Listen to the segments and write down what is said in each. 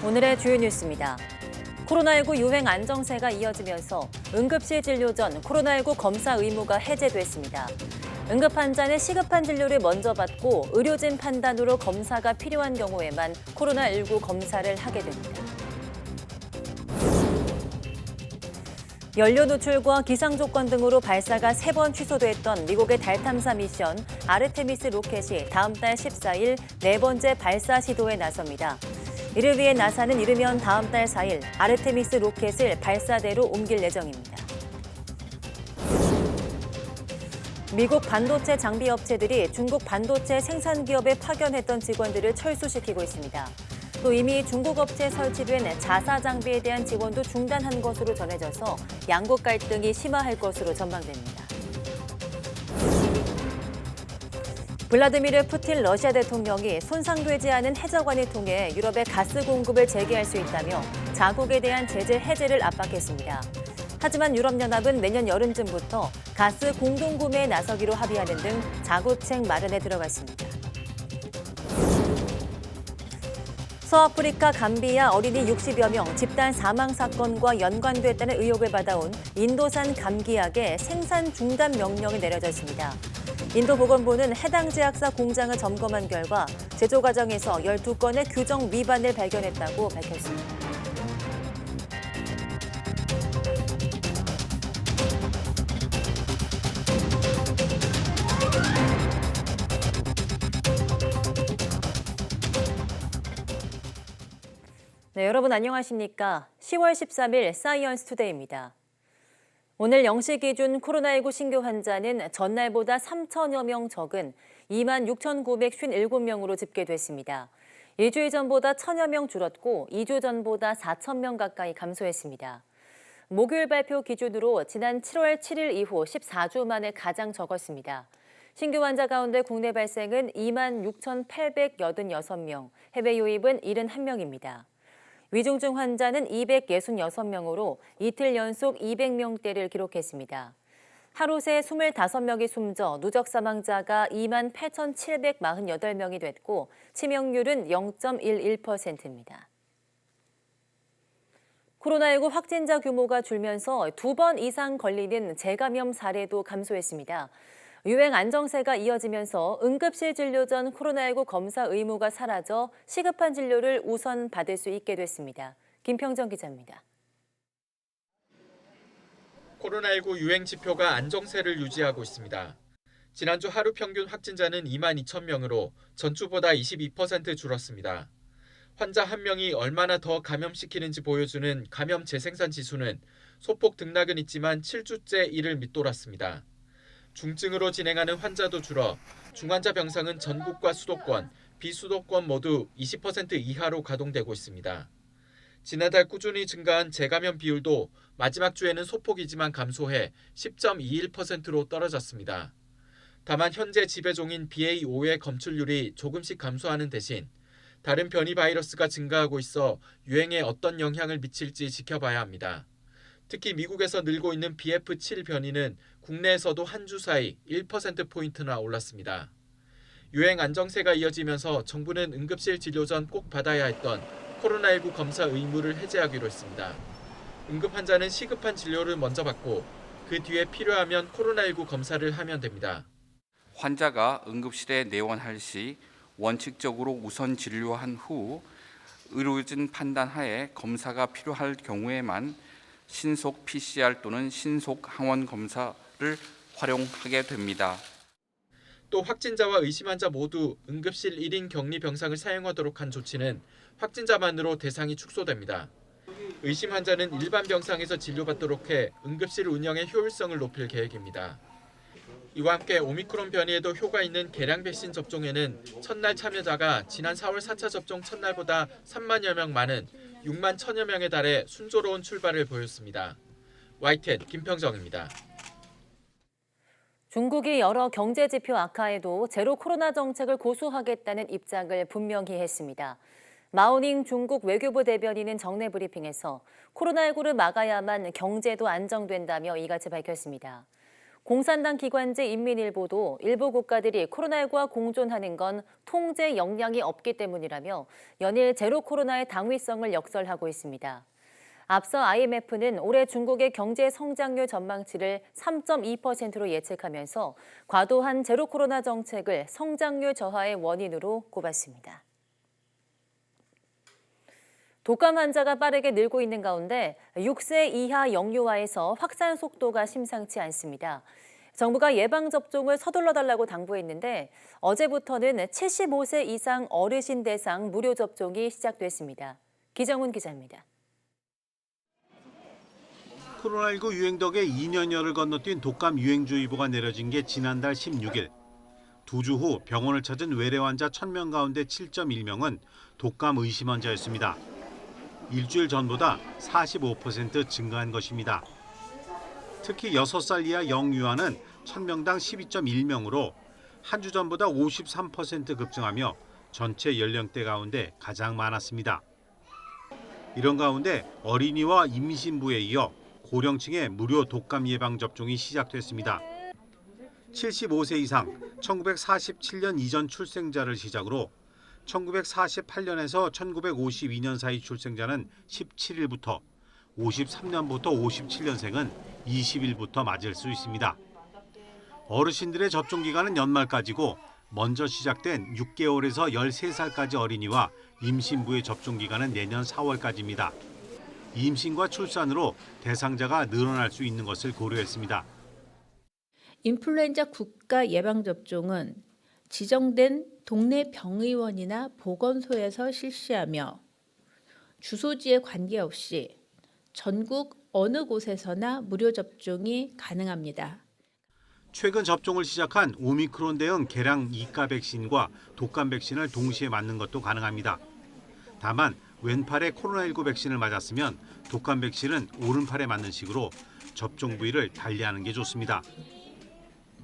오늘의 주요 뉴스입니다. 코로나19 유행 안정세가 이어지면서 응급실 진료 전 코로나19 검사 의무가 해제됐습니다. 응급 환자는 시급한 진료를 먼저 받고 의료진 판단으로 검사가 필요한 경우에만 코로나19 검사를 하게 됩니다. 연료 노출과 기상 조건 등으로 발사가 3번 취소됐던 미국의 달 탐사 미션 아르테미스 로켓이 다음 달 14일 4번째 발사 시도에 나섭니다. 이를 위해 나사는 이르면 다음 달 4일 아르테미스 로켓을 발사대로 옮길 예정입니다. 미국 반도체 장비 업체들이 중국 반도체 생산 기업에 파견했던 직원들을 철수시키고 있습니다. 또 이미 중국 업체에 설치된 자사 장비에 대한 지원도 중단한 것으로 전해져서 양국 갈등이 심화할 것으로 전망됩니다. 블라디미르 푸틴 러시아 대통령이 손상되지 않은 해저관을 통해 유럽의 가스 공급을 재개할 수 있다며 자국에 대한 제재 해제를 압박했습니다. 하지만 유럽연합은 내년 여름쯤부터 가스 공동구매에 나서기로 합의하는 등 자구책 마련에 들어갔습니다. 서아프리카 감비아 어린이 60여 명 집단 사망 사건과 연관됐다는 의혹을 받아온 인도산 감기약의 생산 중단 명령이 내려졌습니다. 인도 보건부는 해당 제약사 공장을 점검한 결과 제조 과정에서 12건의 규정 위반을 발견했다고 밝혔습니다. 네, 여러분 안녕하십니까? 10월 13일 사이언스 투데이입니다. 오늘 0시 기준 코로나19 신규 환자는 전날보다 3천여 명 적은 26,957명으로 집계됐습니다. 일주일 전보다 1,000여 명 줄었고 2주 전보다 4,000명 가까이 감소했습니다. 목요일 발표 기준으로 지난 7월 7일 이후 14주 만에 가장 적었습니다. 신규 환자 가운데 국내 발생은 26,886명, 해외 유입은 71명입니다. 위중증 환자는 266명으로 이틀 연속 200명대를 기록했습니다. 하루 새 25명이 숨져 누적 사망자가 28,748명이 됐고 치명률은 0.11%입니다. 코로나19 확진자 규모가 줄면서 2번 이상 걸리는 재감염 사례도 감소했습니다. 유행 안정세가 이어지면서 응급실 진료 전 코로나19 검사 의무가 사라져 시급한 진료를 우선 받을 수 있게 됐습니다. 김평정 기자입니다. 코로나19 유행 지표가 안정세를 유지하고 있습니다. 지난주 하루 평균 확진자는 22,000명으로 전주보다 22% 줄었습니다. 환자 한 명이 얼마나 더 감염시키는지 보여주는 감염 재생산 지수는 소폭 등락은 있지만 7주째 이를 밑돌았습니다. 중증으로 진행하는 환자도 줄어 중환자 병상은 전국과 수도권, 비수도권 모두 20% 이하로 가동되고 있습니다. 지난달 꾸준히 증가한 재감염 비율도 마지막 주에는 소폭이지만 감소해 10.21%로 떨어졌습니다. 다만 현재 지배종인 BA.5의 검출률이 조금씩 감소하는 대신 다른 변이 바이러스가 증가하고 있어 유행에 어떤 영향을 미칠지 지켜봐야 합니다. 특히 미국에서 늘고 있는 BF7 변이는 국내에서도 한 주 사이 1%포인트나 올랐습니다. 유행 안정세가 이어지면서 정부는 응급실 진료 전 꼭 받아야 했던 코로나19 검사 의무를 해제하기로 했습니다. 응급 환자는 시급한 진료를 먼저 받고 그 뒤에 필요하면 코로나19 검사를 하면 됩니다. 환자가 응급실에 내원할 시 원칙적으로 우선 진료한 후 의료진 판단하에 검사가 필요할 경우에만 신속 PCR 또는 신속 항원 검사를 활용하게 됩니다. 또 확진자와 의심 환자 모두 응급실 1인 격리 병상을 사용하도록 한 조치는 확진자만으로 대상이 축소됩니다. 의심 환자는 일반 병상에서 진료받도록 해 응급실 운영의 효율성을 높일 계획입니다. 이와 함께 오미크론 변이에도 효과 있는 개량 백신 접종에는 첫날 참여자가 지난 4월 4차 접종 첫날보다 3만여 명 많은 6만 1천여 명에 달해 순조로운 출발을 보였습니다. YTN 김평정입니다. 중국이 여러 경제 지표 악화에도 제로 코로나 정책을 고수하겠다는 입장을 분명히 했습니다. 마오닝 중국 외교부 대변인은 정례 브리핑에서 코로나19를 막아야만 경제도 안정된다며 이같이 밝혔습니다. 공산당 기관지 인민일보도 일부 국가들이 코로나19와 공존하는 건 통제 역량이 없기 때문이라며 연일 제로 코로나의 당위성을 역설하고 있습니다. 앞서 IMF는 올해 중국의 경제 성장률 전망치를 3.2%로 예측하면서 과도한 제로 코로나 정책을 성장률 저하의 원인으로 꼽았습니다. 독감 환자가 빠르게 늘고 있는 가운데 6세 이하 영유아에서 확산 속도가 심상치 않습니다. 정부가 예방접종을 서둘러 달라고 당부했는데 어제부터는 75세 이상 어르신 대상 무료 접종이 시작됐습니다. 기정훈 기자입니다. 코로나19 유행 덕에 2년여를 건너뛴 독감 유행주의보가 내려진 게 지난달 16일. 2주 후 병원을 찾은 외래 환자 1000명 가운데 7.1명은 독감 의심 환자였습니다. 일주일 전보다 45% 증가한 것입니다. 특히 6살 이하 영유아는 1000명당 12.1명으로 한 주 전보다 53% 급증하며 전체 연령대 가운데 가장 많았습니다. 이런 가운데 어린이와 임신부에 이어 고령층의 무료 독감 예방 접종이 시작됐습니다. 75세 이상 1947년 이전 출생자를 시작으로 1948년에서 1952년 사이 출생자는 17일부터, 53년부터 57년생은 20일부터 맞을 수 있습니다. 어르신들의 접종 기간은 연말까지고 먼저 시작된 6개월에서 13살까지 어린이와 임신부의 접종 기간은 내년 4월까지입니다. 임신과 출산으로 대상자가 늘어날 수 있는 것을 고려했습니다. 인플루엔자 국가 예방접종은 지정된 동네 병의원이나 보건소에서 실시하며 주소지에 관계없이 전국 어느 곳에서나 무료 접종이 가능합니다. 최근 접종을 시작한 오미크론 대응 개량 2가 백신과 독감 백신을 동시에 맞는 것도 가능합니다. 다만 왼팔에 코로나19 백신을 맞았으면 독감 백신은 오른팔에 맞는 식으로 접종 부위를 달리하는 게 좋습니다.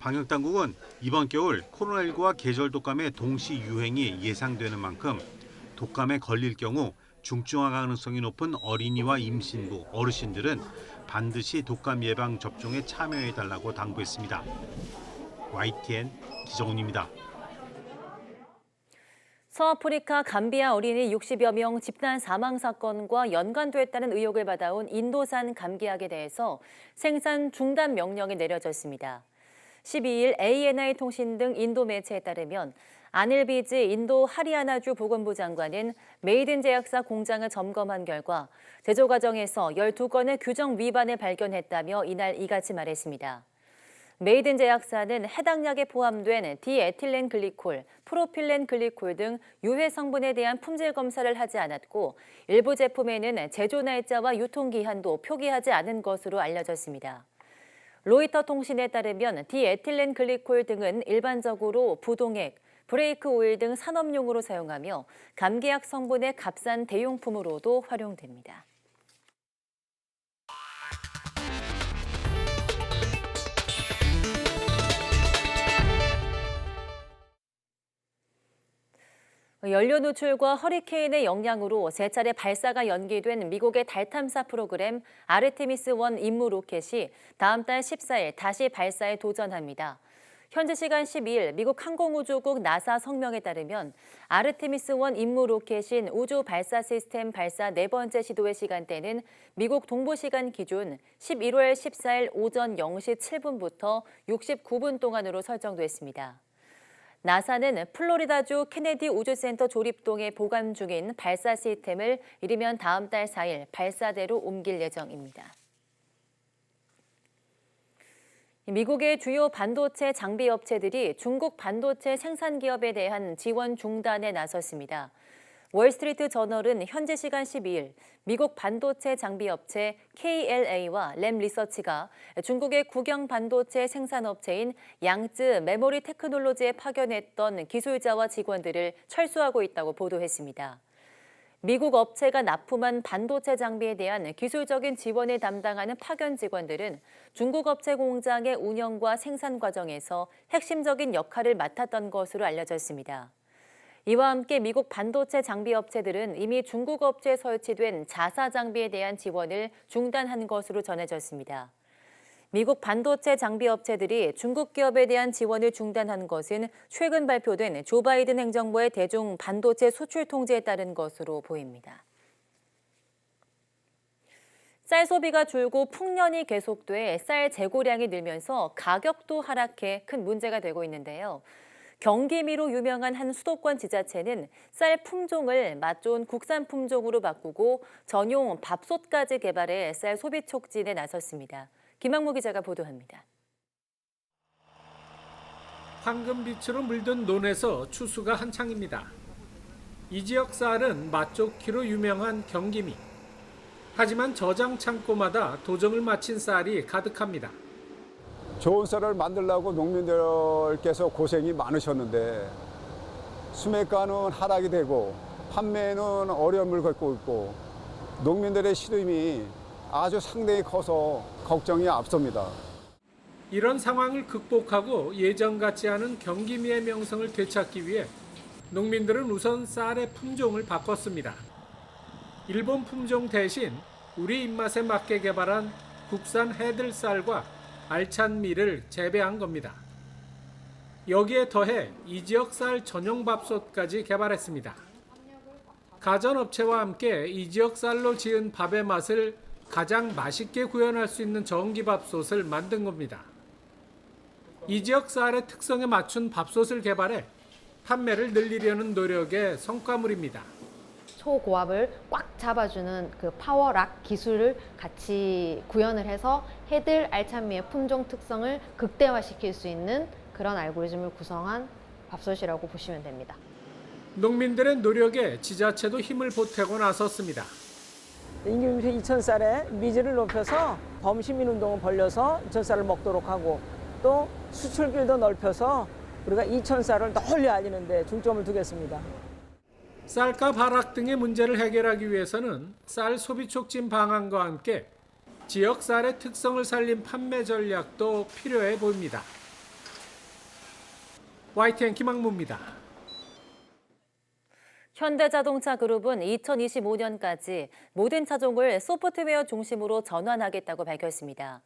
방역당국은 이번 겨울 코로나19와 계절 독감의 동시 유행이 예상되는 만큼 독감에 걸릴 경우 중증화 가능성이 높은 어린이와 임신부, 어르신들은 반드시 독감 예방 접종에 참여해달라고 당부했습니다. YTN 기정훈입니다. 서아프리카 감비아 어린이 60여 명 집단 사망 사건과 연관됐다는 의혹을 받아온 인도산 감기약에 대해서 생산 중단 명령이 내려졌습니다. 12일 ANI 통신 등 인도 매체에 따르면 아닐 비지 인도 하리아나주 보건부 장관은 메이든 제약사 공장을 점검한 결과 제조 과정에서 12건의 규정 위반을 발견했다며 이날 이같이 말했습니다. 메이든 제약사는 해당 약에 포함된 디에틸렌 글리콜, 프로필렌 글리콜 등 유해 성분에 대한 품질 검사를 하지 않았고 일부 제품에는 제조 날짜와 유통기한도 표기하지 않은 것으로 알려졌습니다. 로이터 통신에 따르면 디에틸렌 글리콜 등은 일반적으로 부동액, 브레이크 오일 등 산업용으로 사용하며 감기약 성분의 값싼 대용품으로도 활용됩니다. 연료 누출과 허리케인의 영향으로 세 차례 발사가 연기된 미국의 달 탐사 프로그램 아르테미스-1 임무 로켓이 다음 달 14일 다시 발사에 도전합니다. 현지 시간 12일 미국 항공우주국 나사 성명에 따르면 아르테미스-1 임무 로켓인 우주 발사 시스템 발사 네 번째 시도의 시간대는 미국 동부시간 기준 11월 14일 오전 0시 7분부터 69분 동안으로 설정됐습니다. 나사는 플로리다주 케네디 우주센터 조립동에 보관 중인 발사 시스템을 이르면 다음 달 4일 발사대로 옮길 예정입니다. 미국의 주요 반도체 장비 업체들이 중국 반도체 생산 기업에 대한 지원 중단에 나섰습니다. 월스트리트 저널은 현지 시간 12일 미국 반도체 장비 업체 KLA와 램 리서치가 중국의 국영 반도체 생산업체인 양쯔 메모리 테크놀로지에 파견했던 기술자와 직원들을 철수하고 있다고 보도했습니다. 미국 업체가 납품한 반도체 장비에 대한 기술적인 지원을 담당하는 파견 직원들은 중국 업체 공장의 운영과 생산 과정에서 핵심적인 역할을 맡았던 것으로 알려졌습니다. 이와 함께 미국 반도체 장비 업체들은 이미 중국 업체에 설치된 자사 장비에 대한 지원을 중단한 것으로 전해졌습니다. 미국 반도체 장비 업체들이 중국 기업에 대한 지원을 중단한 것은 최근 발표된 조 바이든 행정부의 대중 반도체 수출 통제에 따른 것으로 보입니다. 쌀 소비가 줄고 풍년이 계속돼 쌀 재고량이 늘면서 가격도 하락해 큰 문제가 되고 있는데요. 경기미로 유명한 한 수도권 지자체는 쌀 품종을 맛 좋은 국산 품종으로 바꾸고 전용 밥솥까지 개발해 쌀 소비 촉진에 나섰습니다. 김학무 기자가 보도합니다. 황금빛으로 물든 논에서 추수가 한창입니다. 이 지역 쌀은 맛 좋기로 유명한 경기미. 하지만 저장 창고마다 도정을 마친 쌀이 가득합니다. 좋은 쌀을 만들려고 농민들께서 고생이 많으셨는데 수매가는 하락이 되고 판매는 어려움을 겪고 있고 농민들의 시름이 아주 상당히 커서 걱정이 앞섭니다. 이런 상황을 극복하고 예전 같지 않은 경기미의 명성을 되찾기 위해 농민들은 우선 쌀의 품종을 바꿨습니다. 일본 품종 대신 우리 입맛에 맞게 개발한 국산 해들쌀과 알찬 밀을 재배한 겁니다. 여기에 더해 이 지역 쌀 전용 밥솥까지 개발했습니다. 가전업체와 함께 이 지역 쌀로 지은 밥의 맛을 가장 맛있게 구현할 수 있는 전기밥솥을 만든 겁니다. 이 지역 쌀의 특성에 맞춘 밥솥을 개발해 판매를 늘리려는 노력의 성과물입니다. 초고압을 꽉 잡아주는 그 파워락 기술을 같이 구현을 해서 해들 알찬미의 품종 특성을 극대화시킬 수 있는 그런 알고리즘을 구성한 밥솥이라고 보시면 됩니다. 농민들의 노력에 지자체도 힘을 보태고 나섰습니다. 임금님수 2,000쌀에 미지를 높여서 범시민운동을 벌려서 2,000쌀을 먹도록 하고 또 수출길도 넓혀서 우리가 2,000쌀을 널리 알리는 데 중점을 두겠습니다. 쌀값 하락 등의 문제를 해결하기 위해서는 쌀 소비 촉진 방안과 함께 지역 쌀의 특성을 살린 판매 전략도 필요해 보입니다. YTN 김학무입니다. 현대자동차 그룹은 2025년까지 모든 차종을 소프트웨어 중심으로 전환하겠다고 밝혔습니다.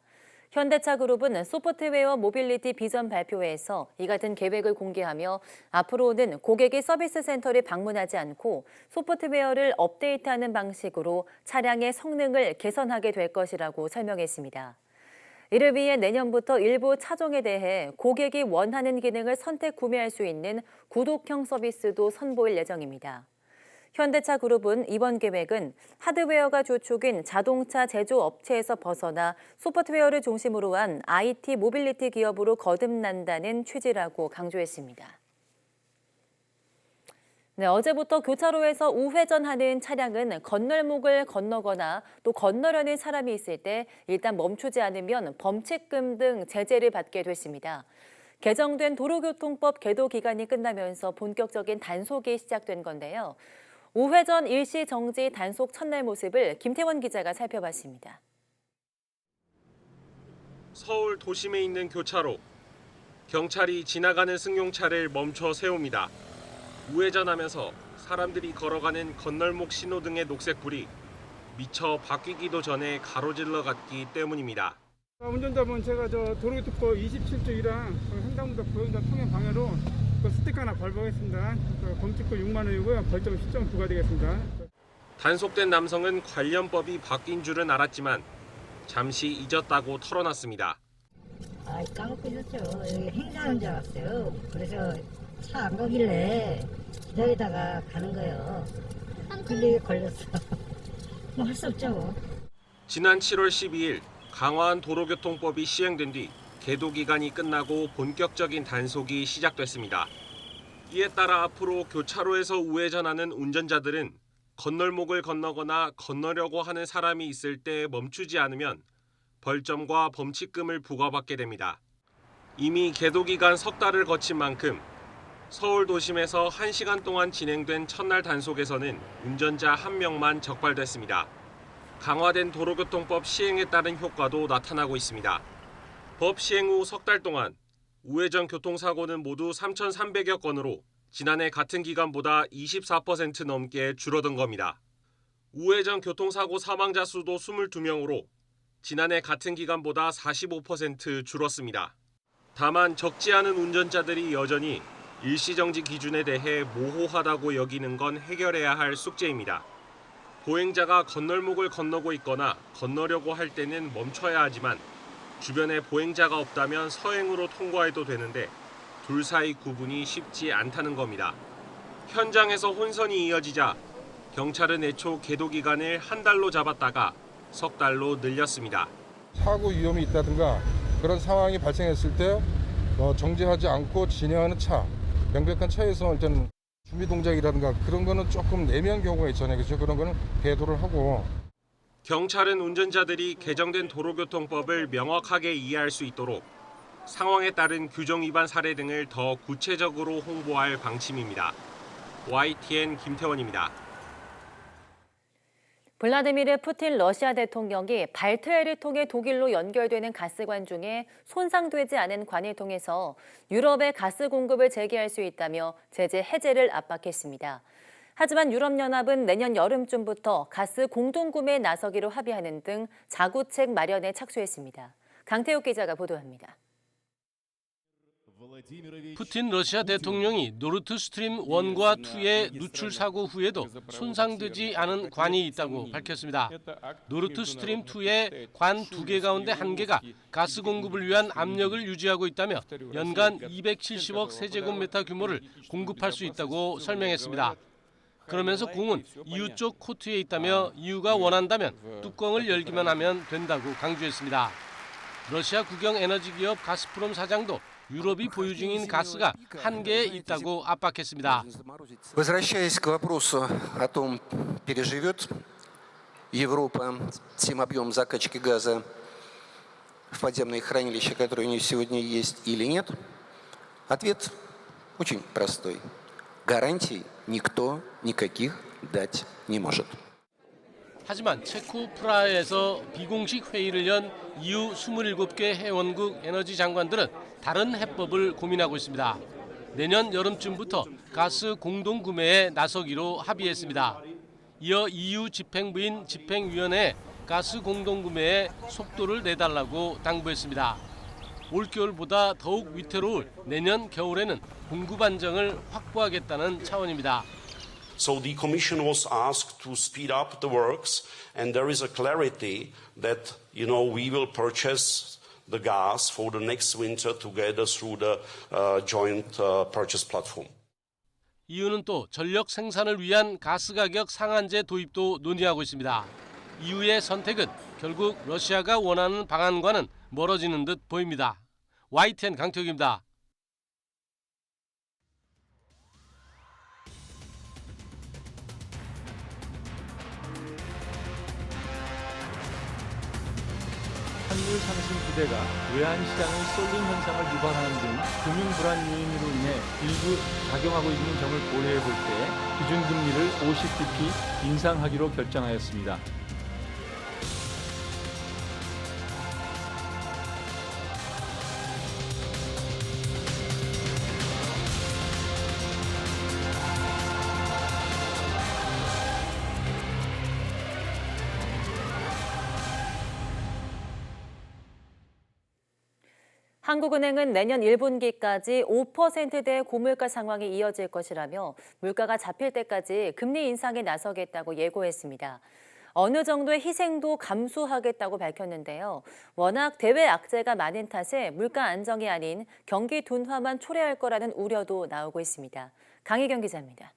현대차 그룹은 소프트웨어 모빌리티 비전 발표회에서 이 같은 계획을 공개하며 앞으로는 고객이 서비스 센터를 방문하지 않고 소프트웨어를 업데이트하는 방식으로 차량의 성능을 개선하게 될 것이라고 설명했습니다. 이를 위해 내년부터 일부 차종에 대해 고객이 원하는 기능을 선택 구매할 수 있는 구독형 서비스도 선보일 예정입니다. 현대차 그룹은 이번 계획은 하드웨어가 주축인 자동차 제조업체에서 벗어나 소프트웨어를 중심으로 한 IT 모빌리티 기업으로 거듭난다는 취지라고 강조했습니다. 네, 어제부터 교차로에서 우회전하는 차량은 건널목을 건너거나 또 건너려는 사람이 있을 때 일단 멈추지 않으면 범칙금 등 제재를 받게 됐습니다. 개정된 도로교통법 계도 기간이 끝나면서 본격적인 단속이 시작된 건데요. 우회전 일시 정지 단속 첫날 모습을 김태원 기자가 살펴봤습니다. 서울 도심에 있는 교차로. 경찰이 지나가는 승용차를 멈춰 세웁니다. 우회전하면서 사람들이 걸어가는 건널목 신호등의 녹색불이 미처 바뀌기도 전에 가로질러 갔기 때문입니다. 운전자분 제가 도로교통법 27조 1항 횡단보도 부연자 통행 방해로 스티커 하나 걸보겠습니다. 범칙금 6만 원이고요. 벌점 10점 부과되겠습니다. 단속된 남성은 관련 법이 바뀐 줄은 알았지만 잠시 잊었다고 털어놨습니다. 까먹고 있었죠. 여기 행사하는 줄 알았어요. 그래서 차 안 가길래 기다리다가 가는 거예요. 근데 걸렸어. 뭐 할 수 없죠. 지난 7월 12일 강화한 도로교통법이 시행된 뒤 계도 기간이 끝나고 본격적인 단속이 시작됐습니다. 이에 따라 앞으로 교차로에서 우회전하는 운전자들은 건널목을 건너거나 건너려고 하는 사람이 있을 때 멈추지 않으면 벌점과 범칙금을 부과받게 됩니다. 이미 계도 기간 석 달을 거친 만큼 서울 도심에서 1시간 동안 진행된 첫날 단속에서는 운전자 1명만 적발됐습니다. 강화된 도로교통법 시행에 따른 효과도 나타나고 있습니다. 법 시행 후 석 달 동안 우회전 교통사고는 모두 3,300여 건으로 지난해 같은 기간보다 24% 넘게 줄어든 겁니다. 우회전 교통사고 사망자 수도 22명으로 지난해 같은 기간보다 45% 줄었습니다. 다만 적지 않은 운전자들이 여전히 일시정지 기준에 대해 모호하다고 여기는 건 해결해야 할 숙제입니다. 보행자가 건널목을 건너고 있거나 건너려고 할 때는 멈춰야 하지만 주변에 보행자가 없다면 서행으로 통과해도 되는데 둘 사이 구분이 쉽지 않다는 겁니다. 현장에서 혼선이 이어지자 경찰은 애초 계도 기간을 한 달로 잡았다가 석 달로 늘렸습니다. 사고 위험이 있다든가 그런 상황이 발생했을 때 정지하지 않고 진행하는 차, 명백한 차에서 일단 준비 동작이라든가 그런 거는 조금 애매한 경우가 있잖아요. 그렇죠? 그런 거는 배도를 하고. 경찰은 운전자들이 개정된 도로교통법을 명확하게 이해할 수 있도록 상황에 따른 규정 위반 사례 등을 더 구체적으로 홍보할 방침입니다. YTN 김태원입니다. 블라디미르 푸틴 러시아 대통령이 발트해를 통해 독일로 연결되는 가스관 중에 손상되지 않은 관을 통해서 유럽의 가스 공급을 재개할 수 있다며 제재 해제를 압박했습니다. 하지만 유럽연합은 내년 여름쯤부터 가스 공동구매에 나서기로 합의하는 등 자구책 마련에 착수했습니다. 강태욱 기자가 보도합니다. 푸틴 러시아 대통령이 노르트스트림 1과 2의 누출 사고 후에도 손상되지 않은 관이 있다고 밝혔습니다. 노르트스트림 2의 관 2개 가운데 1개가 가스 공급을 위한 압력을 유지하고 있다며 연간 270억 세제곱미터 규모를 공급할 수 있다고 설명했습니다. 그러면서 공은 EU 쪽 코트에 있다며 EU가 원한다면 뚜껑을 열기만 하면 된다고 강조했습니다. 러시아 국영 에너지 기업 가스프롬 사장도 유럽이 보유 중인 가스가 한계에 있다고 압박했습니다. Возвращаясь к вопросу о том, переживет Европа тем объем закачки газа в подземные хранилища, которые у нее сегодня есть, или нет, ответ очень простой. Гарантий никто никаких дать не может. 하지만 체코 프라하에서 비공식 회의를 연 EU 27개 회원국 에너지 장관들은 다른 해법을 고민하고 있습니다. 내년 여름쯤부터 가스 공동 구매에 나서기로 합의했습니다. 이어 EU 집행부인 집행위원회에 가스 공동 구매에 속도를 내달라고 당부했습니다. 올겨울보다 더욱 위태로울 내년 겨울에는 공급 안정을 확보하겠다는 차원입니다. So the Commission was asked to speed up the works, and there is a clarity that, we will purchase the gas for the next winter together through the joint purchase platform. EU는 또 전력 생산을 위한 가스 가격 상한제 도입도 논의하고 있습니다. EU의 선택은 결국 러시아가 원하는 방안과는 멀어지는 듯 보입니다. YTN 강태욱입니다. 환율 상승 기대가 외환시장의 쏠림 현상을 유발하는 등 금융 불안 요인으로 인해 일부 작용하고 있는 점을 고려해 볼 때 기준금리를 50bp 인상하기로 결정하였습니다. 한국은행은 내년 1분기까지 5%대 고물가 상황이 이어질 것이라며 물가가 잡힐 때까지 금리 인상에 나서겠다고 예고했습니다. 어느 정도의 희생도 감수하겠다고 밝혔는데요. 워낙 대외 악재가 많은 탓에 물가 안정이 아닌 경기 둔화만 초래할 거라는 우려도 나오고 있습니다. 강희경 기자입니다.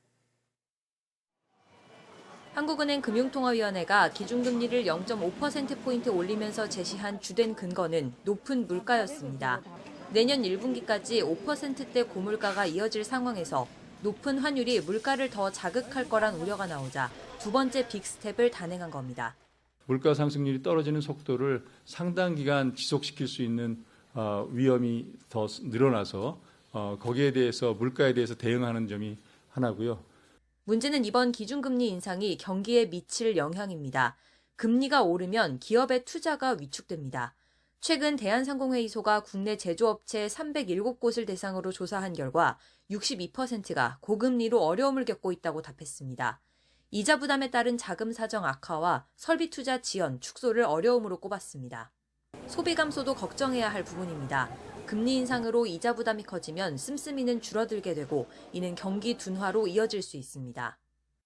한국은행 금융통화위원회가 기준금리를 0.5%포인트 올리면서 제시한 주된 근거는 높은 물가였습니다. 내년 1분기까지 5%대 고물가가 이어질 상황에서 높은 환율이 물가를 더 자극할 거란 우려가 나오자 두 번째 빅스텝을 단행한 겁니다. 물가 상승률이 떨어지는 속도를 상당 기간 지속시킬 수 있는 위험이 더 늘어나서 거기에 대해서 물가에 대해서 대응하는 점이 하나고요. 문제는 이번 기준금리 인상이 경기에 미칠 영향입니다. 금리가 오르면 기업의 투자가 위축됩니다. 최근 대한상공회의소가 국내 제조업체 307곳을 대상으로 조사한 결과 62%가 고금리로 어려움을 겪고 있다고 답했습니다. 이자 부담에 따른 자금 사정 악화와 설비 투자 지연, 축소를 어려움으로 꼽았습니다. 소비 감소도 걱정해야 할 부분입니다. 금리 인상으로 이자 부담이 커지면 씀씀이는 줄어들게 되고 이는 경기 둔화로 이어질 수 있습니다.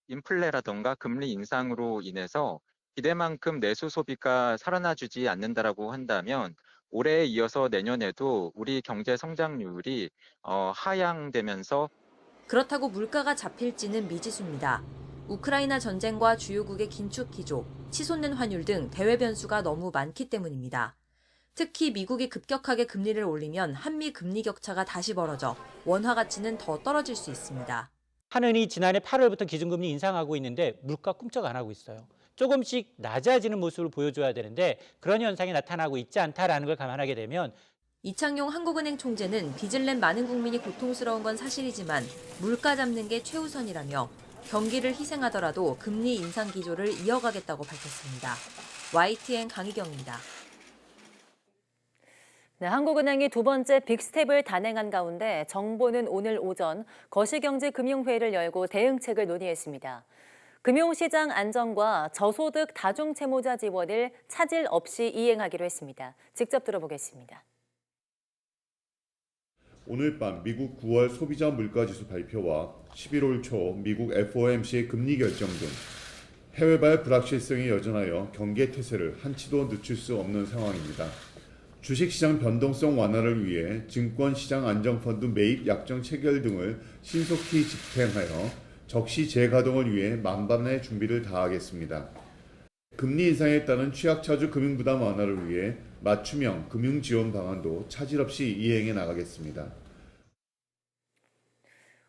인플레라던가 금리 인상으로 인해서 기대만큼 내수 소비가 살아나주지 않는다라고 한다면 올해에 이어서 내년에도 우리 경제 성장률이 하향되면서 그렇다고 물가가 잡힐지는 미지수입니다. 우크라이나 전쟁과 주요국의 긴축 기조, 치솟는 환율 등 대외 변수가 너무 많기 때문입니다. 특히 미국이 급격하게 금리를 올리면 한미 금리 격차가 다시 벌어져 원화 가치는 더 떨어질 수 있습니다. 한은이 지난해 8월부터 기준금리 인상하고 있는데 물가 꿈쩍 안 하고 있어요. 조금씩 낮아지는 모습을 보여줘야 되는데 그런 현상이 나타나고 있지 않다라는 걸 감안하게 되면 이창용 한국은행 총재는 빚을 낸 많은 국민이 고통스러운 건 사실이지만 물가 잡는 게 최우선이라며 경기를 희생하더라도 금리 인상 기조를 이어가겠다고 밝혔습니다. YTN 강희경입니다. 네, 한국은행이 두 번째 빅스텝을 단행한 가운데 정부는 오늘 오전 거시경제금융회의를 열고 대응책을 논의했습니다. 금융시장 안정과 저소득 다중채무자 지원을 차질 없이 이행하기로 했습니다. 직접 들어보겠습니다. 오늘 밤 미국 9월 소비자 물가지수 발표와 11월 초 미국 FOMC의 금리 결정 등 해외발 불확실성이 여전하여 경계 태세를 한치도 늦출 수 없는 상황입니다. 주식시장 변동성 완화를 위해 증권시장 안정펀드 매입 약정 체결 등을 신속히 집행하여 적시 재가동을 위해 만반의 준비를 다하겠습니다. 금리 인상에 따른 취약차주 금융부담 완화를 위해 맞춤형 금융지원 방안도 차질 없이 이행해 나가겠습니다.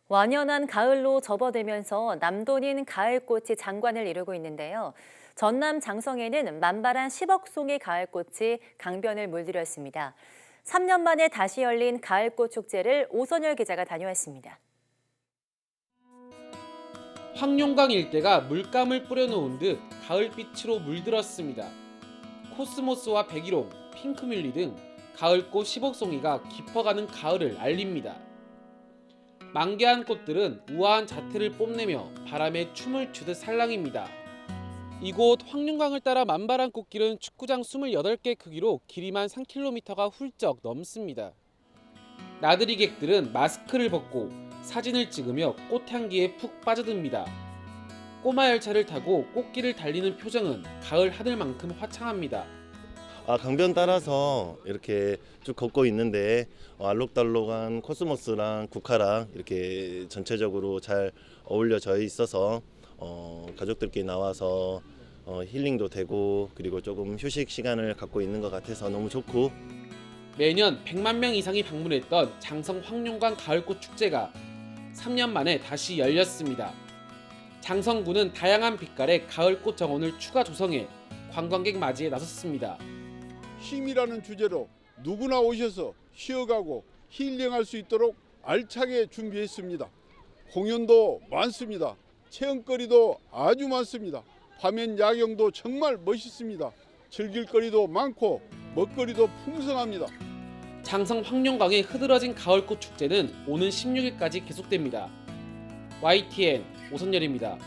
완연한 가을로 접어들면서 남돈인 가을꽃이 장관을 이루고 있는데요. 전남 장성에는 만발한 10억 송이 가을꽃이 강변을 물들였습니다. 3년 만에 다시 열린 가을꽃 축제를 오선열 기자가 다녀왔습니다. 황룡강 일대가 물감을 뿌려놓은 듯 가을빛으로 물들었습니다. 코스모스와 백일홍, 핑크뮬리 등 가을꽃 10억 송이가 깊어가는 가을을 알립니다. 만개한 꽃들은 우아한 자태를 뽐내며 바람에 춤을 추듯 살랑입니다. 이곳 황룡강을 따라 만발한 꽃길은 축구장 28개 크기로 길이만 3km가 훌쩍 넘습니다. 나들이객들은 마스크를 벗고 사진을 찍으며 꽃향기에 푹 빠져듭니다. 꼬마 열차를 타고 꽃길을 달리는 표정은 가을 하늘만큼 화창합니다. 강변 따라서 이렇게 쭉 걷고 있는데 알록달록한 코스모스랑 국화랑 이렇게 전체적으로 잘 어울려져 있어서 가족들끼리 나와서 힐링도 되고 그리고 조금 휴식 시간을 갖고 있는 것 같아서 너무 좋고 매년 100만 명 이상이 방문했던 장성 황룡강 가을꽃 축제가 3년 만에 다시 열렸습니다. 장성군은 다양한 빛깔의 가을꽃 정원을 추가 조성해 관광객 맞이에 나섰습니다. 힘이라는 주제로 누구나 오셔서 쉬어가고 힐링할 수 있도록 알차게 준비했습니다. 공연도 많습니다. 체험거리도 아주 많습니다. 밤엔 야경도 정말 멋있습니다. 즐길 거리도 많고 먹거리도 풍성합니다. 장성 황룡강의 흐드러진 가을꽃 축제는 오는 16일까지 계속됩니다. YTN 오선열입니다.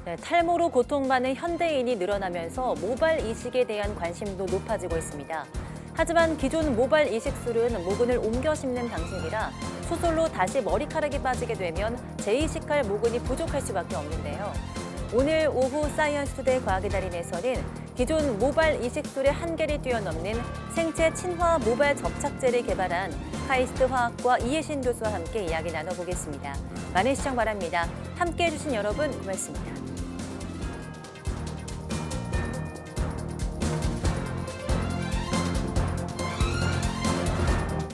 네, 탈모로 고통받는 현대인이 늘어나면서 모발 이식에 대한 관심도 높아지고 있습니다. 하지만 기존 모발 이식술은 모근을 옮겨 심는 방식이라 수술로 다시 머리카락이 빠지게 되면 재이식할 모근이 부족할 수밖에 없는데요. 오늘 오후 사이언스투데이 과학의 달인에서는 기존 모발 이식술의 한계를 뛰어넘는 생체 친화 모발 접착제를 개발한 카이스트 화학과 이혜신 교수와 함께 이야기 나눠보겠습니다. 많은 시청 바랍니다. 함께해 주신 여러분 고맙습니다.